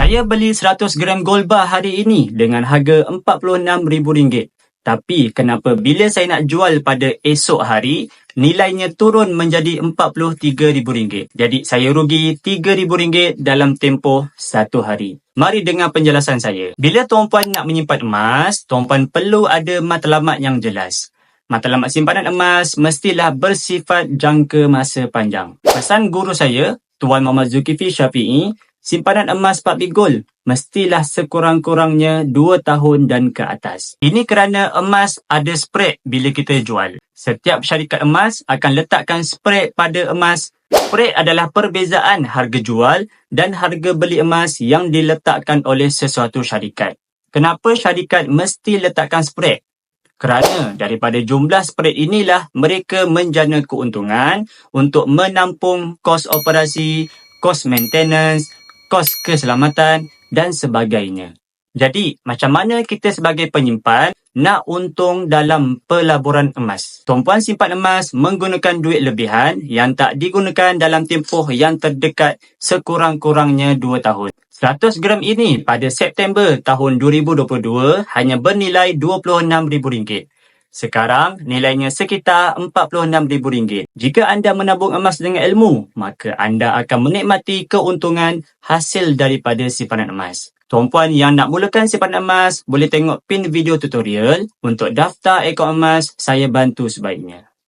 Saya beli 100 gram gold bar hari ini dengan harga RM46,000. Tapi kenapa bila saya nak jual pada esok hari, nilainya turun menjadi RM43,000. Jadi saya rugi RM3,000 dalam tempoh satu hari. Mari dengar penjelasan saya. Bila tuan-puan nak menyimpan emas, tuan-puan perlu ada matlamat yang jelas. Matlamat simpanan emas mestilah bersifat jangka masa panjang. Pesan guru saya, Tuan Muhammad Zulkifli Syafi'i, simpanan emas Public Gold mestilah sekurang-kurangnya 2 tahun dan ke atas. Ini kerana emas ada spread bila kita jual. Setiap syarikat emas akan letakkan spread pada emas. Spread adalah perbezaan harga jual dan harga beli emas yang diletakkan oleh sesuatu syarikat. Kenapa syarikat mesti letakkan spread? Kerana daripada jumlah spread inilah mereka menjana keuntungan untuk menampung kos operasi, kos maintenance, kos keselamatan dan sebagainya. Jadi, macam mana kita sebagai penyimpan nak untung dalam pelaburan emas? Tuan-puan simpan emas menggunakan duit lebihan yang tak digunakan dalam tempoh yang terdekat sekurang-kurangnya 2 tahun. 100 gram ini pada September tahun 2022 hanya bernilai RM26,000. Sekarang, nilainya sekitar RM46,000. Jika anda menabung emas dengan ilmu, maka anda akan menikmati keuntungan hasil daripada simpanan emas. Tuan-puan yang nak mulakan simpanan emas, boleh tengok pin video tutorial. Untuk daftar akaun emas, saya bantu sebaiknya.